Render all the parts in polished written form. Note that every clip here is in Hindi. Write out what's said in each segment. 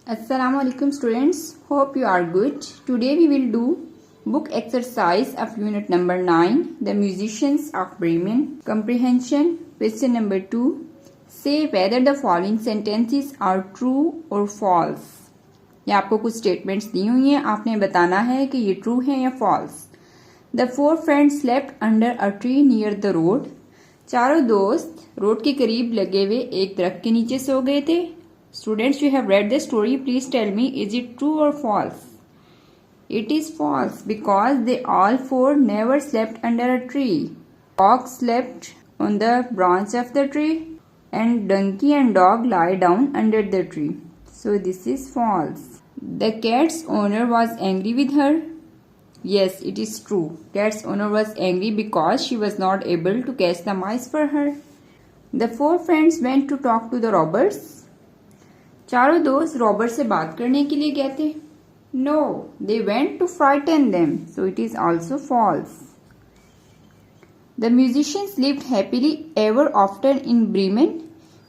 Assalamu alaikum students, hope you are good. Today we will do book exercise of unit number 9, The Musicians of Bremen. Comprehension. Question number 2. Say whether the following sentences are true or false. ये आपको कुछ स्टेटमेंट्स दी हुई हैं, आपने बताना है कि ये ट्रू है या false. The four friends slept under a tree near the road. चारों दोस्त रोड के करीब लगे हुए एक दरख्त के नीचे सो गए थे. Students, you have read the story. Please tell me, is it true or false? It is false because they all four never slept under a tree. Fox slept on the branch of the tree and donkey and dog lie down under the tree. So this is false. The cat's owner was angry with her. Yes, it is true. Cat's owner was angry because she was not able to catch the mice for her. The four friends went to talk to the robbers. चारों दोस्त रॉबर से बात करने के लिए गए थे. No, they went to frighten them, so it is also false. The musicians lived happily ever after in Bremen.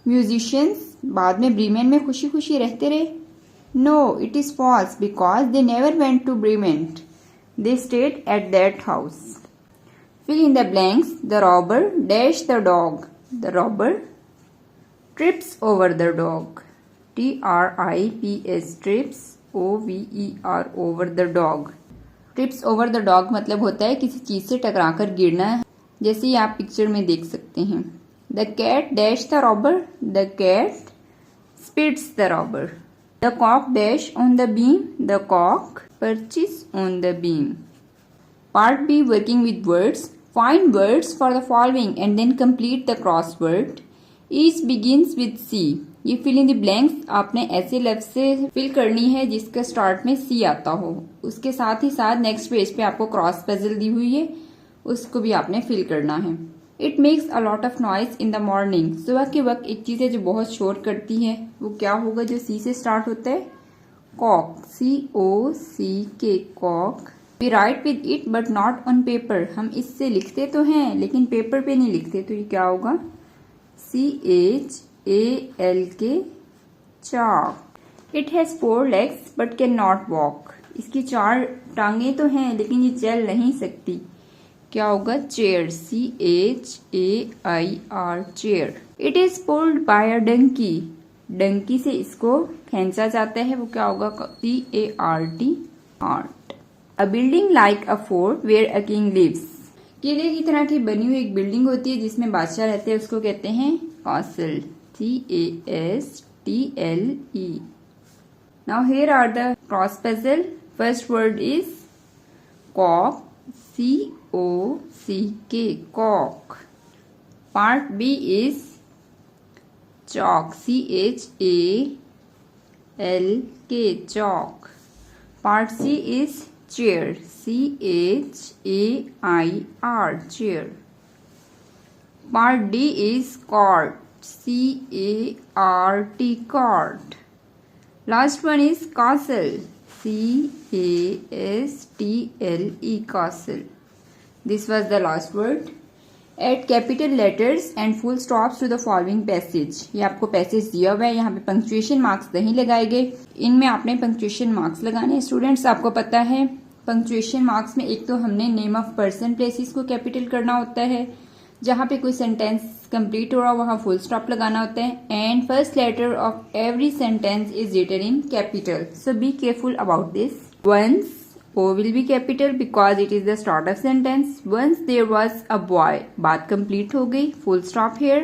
Musicians बाद में ब्रीमेन में खुशी खुशी रहते रहे. No, it is false because they never went to Bremen. They stayed at that house. Fill in the blanks. The robber dash the dog. The robber trips over the dog. TRIPS trips OVER over the dog. Trips over the dog मतलब होता है किसी चीज से टकराकर गिरना, जैसे ही आप पिक्चर में देख सकते हैं. The cat dash the robber. The cat spits the robber. The cock dash on the beam. The cock perches on the beam. Part B, working with words. Find words for the following and then complete the crossword. Each begins with C. ये फिल इन द ब्लैंक्स आपने ऐसे लफ्ज से फिल करनी है जिसका स्टार्ट में सी आता हो. उसके साथ ही साथ नेक्स्ट पेज पे आपको क्रॉस पजल दी हुई है, उसको भी आपने फिल करना है. It makes a lot of noise in the morning. सुबह के वक्त एक चीज है जो बहुत शोर करती है, वो क्या होगा जो सी से स्टार्ट होता है? Cock. COCK cock. We write with it but not on paper. हम इससे लिखते तो हैं लेकिन पेपर पे नहीं लिखते, तो ये क्या होगा? CHALK chalk. It has 4 legs but cannot walk. इसकी 4 टांगे तो हैं लेकिन ये चल नहीं सकती. क्या होगा? Chair. CHAIR chair. It is pulled by a donkey. Donkey से इसको खींचा जाता है, वो क्या होगा? CART art. A building like a fort where a king lives. किले की तरह की बनी हुई एक बिल्डिंग होती है जिसमें बादशाह रहते हैं, उसको कहते हैं castle. CASTLE. Now here are the cross puzzle. First word is cock. COCK cock. Part B is chalk. CHALK chalk. Part C is chair. CHAIR chair. Part D is cart. CART cart. Last one is castle. CASTLE castle. This was the last word. Add capital letters and full stops to the following passage. ये आपको पैसेज दिया हुआ है, यहाँ पे पंक्चुएशन मार्क्स नहीं लगाए गए, इनमें आपने पंक्चुएशन मार्क्स लगाने हैं. स्टूडेंट्स, आपको पता है पंक्चुएशन मार्क्स में एक तो हमने नेम ऑफ पर्सन प्लेसेस को कैपिटल करना होता है, जहां पे कोई सेंटेंस कंप्लीट हो रहा हो वहां फुल स्टॉप लगाना होता है, and first letter of every sentence is written in capital. So be careful about this. Once O will be capital because it is the start of sentence. Once there was a boy. बात कंप्लीट हो गई, full stop here.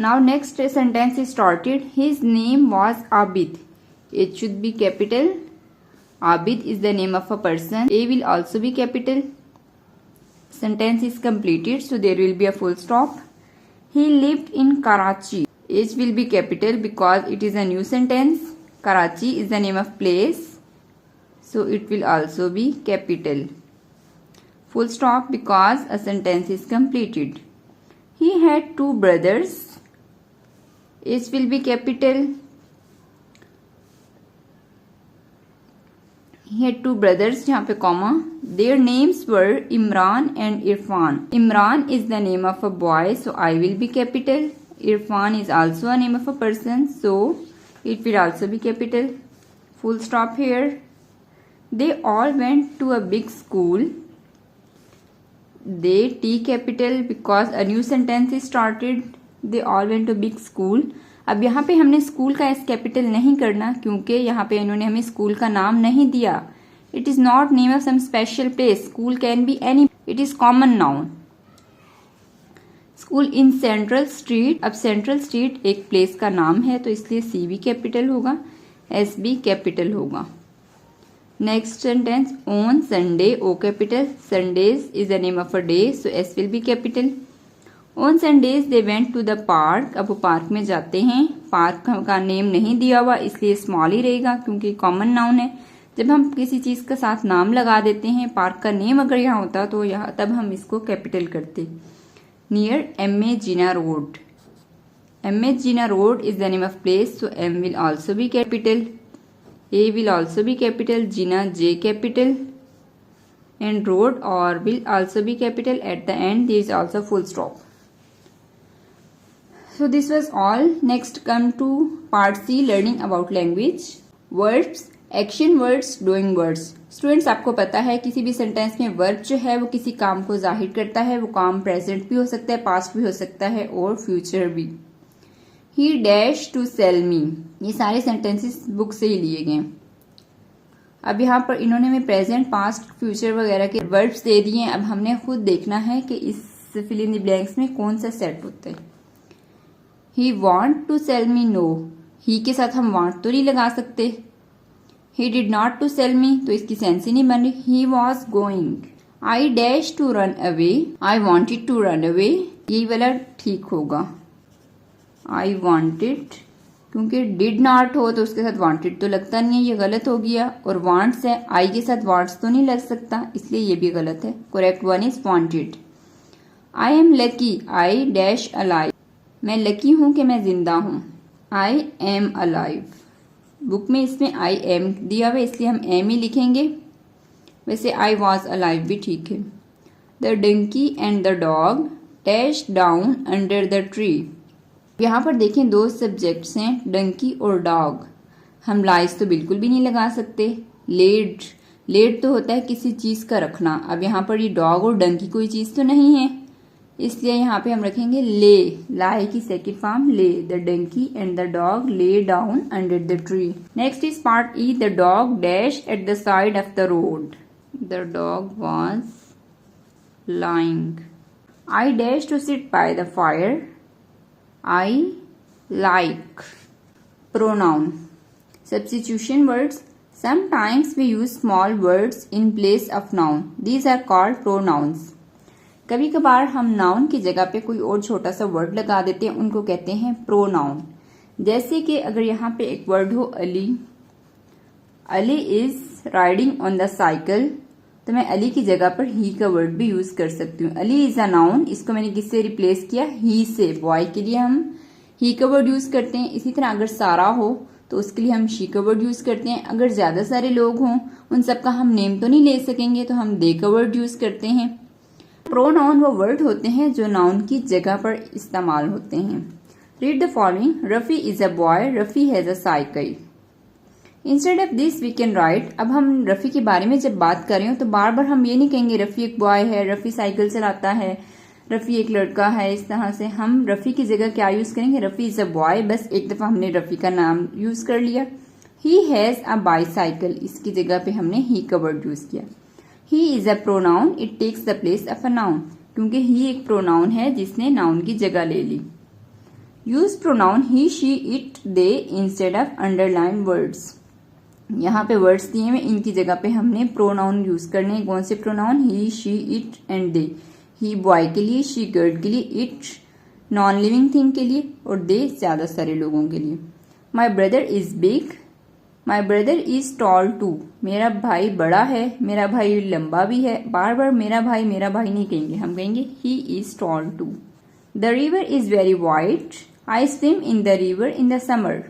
Now next sentence is started. His name was Abid. It should be capital. Abid is the name of a person. A will also be capital. Sentence is completed, so there will be a full stop. He lived in Karachi. H will be capital because it is a new sentence. Karachi is the name of place, so it will also be capital. Full stop because a sentence is completed. He had 2 brothers. H will be capital. He had 2 brothers, यहाँ पे comma. Their names were Imran and Irfan. Imran is the name of a boy, so I will be capital. Irfan is also a name of a person, so it will also be capital. Full stop here. They all went to a big school. They T capital because a new sentence is started. They all went to big school. अब यहाँ पे हमने स्कूल का एस कैपिटल नहीं करना क्योंकि यहाँ पे इन्होंने हमें स्कूल का नाम नहीं दिया. It is not name of some special place. School can be any. It is common noun. School in central street. अब सेंट्रल स्ट्रीट एक प्लेस का नाम है तो इसलिए सी भी कैपिटल होगा, एस भी कैपिटल होगा. Next sentence on Sunday O capital. Sundays is the name of a day so S will be capital. On Sundays they went to the park. अब वो पार्क में जाते हैं. पार्क का नेम नहीं दिया हुआ इसलिए स्मॉल ही रहेगा क्योंकि कॉमन नाउन है. जब हम किसी चीज का साथ नाम लगा देते हैं, पार्क का नेम अगर यहाँ होता तो यहाँ तब हम इसको कैपिटल करते. Near M A. Jinnah road. M A. Jinnah road is the name of place so M will also be capital. A will also be capital. Jinnah J capital and road or will also be capital. At the end there is also full stop. So this was all. Next come to part C, learning about language. Words, action words, doing words. Students आपको पता है किसी भी सेंटेंस में वर्ब जो है वो किसी काम को जाहिर करता है. वो काम प्रेजेंट भी हो सकता है, पास्ट भी हो सकता है और फ्यूचर भी. He dash to sell me. ये सारे सेंटेंसेस बुक से ही लिए गए. अब यहाँ पर इन्होंने हमें प्रेजेंट, पास्ट, फ्यूचर वगैरह के वर्ब्स दे दिए हैं. अब हमने खुद देखना है कि इस फिल इन द ब्लैंक्स में कौन सा सेट होता है. He want to sell me. No, he के साथ हम वॉन्ट तो नहीं लगा सकते. He did not to sell me तो इसकी सेंस ही नहीं बन रही. He was going. I dash to run away. I wanted to run away. यही वाला ठीक होगा. आई वॉन्टेड, क्योंकि डिड नॉट हो तो उसके साथ वांटेड तो लगता नहीं है, ये गलत हो गया. और वांट्स है, आई के साथ वांट्स तो नहीं लग सकता इसलिए ये भी गलत है. Correct one is wanted. I am lucky. I dash alive. मैं लकी हूं कि मैं जिंदा हूं. I am alive. बुक में इसमें आई एम दिया हुआ इसलिए हम एम ही लिखेंगे. वैसे आई वॉज अलाइव भी ठीक है. The donkey and the dog dash down under the tree. यहाँ पर देखें दो सब्जेक्ट्स हैं, डंकी और डॉग. हम लाइज तो बिल्कुल भी नहीं लगा सकते. लेड, लेड तो होता है किसी चीज का रखना. अब यहाँ पर ये डॉग और डंकी कोई चीज तो नहीं है इसलिए यहाँ पे हम रखेंगे ले. लाई की second form lay. The donkey and the dog lay down under the tree. Next is part E. The dog dash at the side of the road. The dog was lying. I dash to sit by the fire. I like. Pronoun. Substitution words. Sometimes we use small words in place of noun. These are called pronouns. कभी कभार हम नाउन की जगह पे कोई और छोटा सा वर्ड लगा देते हैं, उनको कहते हैं प्रोनाउन. जैसे कि अगर यहाँ पे एक वर्ड हो Ali. Ali is riding on the cycle तो मैं अली की जगह पर ही का वर्ड भी यूज कर सकती हूँ. Ali is a noun. इसको मैंने किससे रिप्लेस किया? ही से. बॉय के लिए हम ही का वर्ड यूज करते हैं. इसी तरह अगर सारा हो तो उसके लिए हम शी का वर्ड यूज करते हैं. अगर ज्यादा सारे लोग हों उन सबका हम नेम तो नहीं ले सकेंगे तो हम दे का वर्ड यूज करते हैं. प्रोनाउन वो वर्ड होते हैं जो नाउन की जगह पर इस्तेमाल होते हैं. Read the following. Rafi is a boy. Rafi has a cycle. Instead of this we can write. अब हम रफी के बारे में जब बात कर रहे हो तो बार बार हम ये नहीं कहेंगे रफी एक बॉय है, रफी साइकिल चलाता है, रफी एक लड़का है. इस तरह से हम रफी की जगह क्या यूज करेंगे? Rafi is a boy. बस एक दफा हमने रफी का नाम यूज कर लिया. He has a bicycle. इसकी जगह पे हमने ही का वर्ड यूज किया. He is a pronoun. It takes the place of a noun. क्योंकि ही एक प्रोनाउन है जिसने नाउन की जगह ले ली. Use pronoun he, she, it, they instead of underline words. यहाँ पे वर्ड्स दिए हुए, इनकी जगह पे हमने प्रोनाउन यूज करने हैं. कौन से pronoun? He, she, it and they. He boy के लिए, शी गर्ल के लिए, इट नॉन लिविंग थिंग के लिए और दे ज्यादा सारे लोगों के लिए. My brother is big. My brother is tall too. मेरा भाई बड़ा है, मेरा भाई लंबा भी है. बार बार मेरा भाई नहीं कहेंगे, हम कहेंगे he is tall too. The river is very wide. I swim in the river in the summer.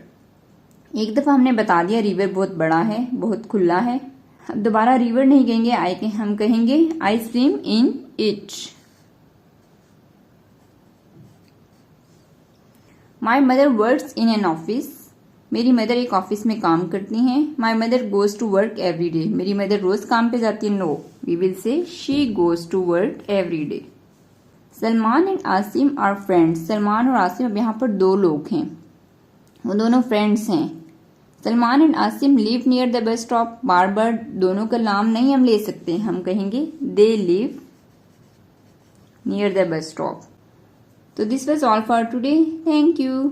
एक दफा हमने बता दिया रिवर बहुत बड़ा है, बहुत खुला है. दोबारा रिवर नहीं कहेंगे, हम कहेंगे I swim in it. My mother works in an office. मेरी मदर एक ऑफिस में काम करती हैं। My mother goes to work every day. मेरी मदर रोज काम पे जाती है। No, we will say she goes to work every day. Salman and Asim are friends. Salman और आसिम अब यहाँ पर दो लोग हैं, वो दोनों फ्रेंड्स हैं। Salman and Asim live near the bus stop. बार बार दोनों का नाम नहीं हम ले सकते, हम कहेंगे they live near the bus stop. तो this was all for today. Thank you.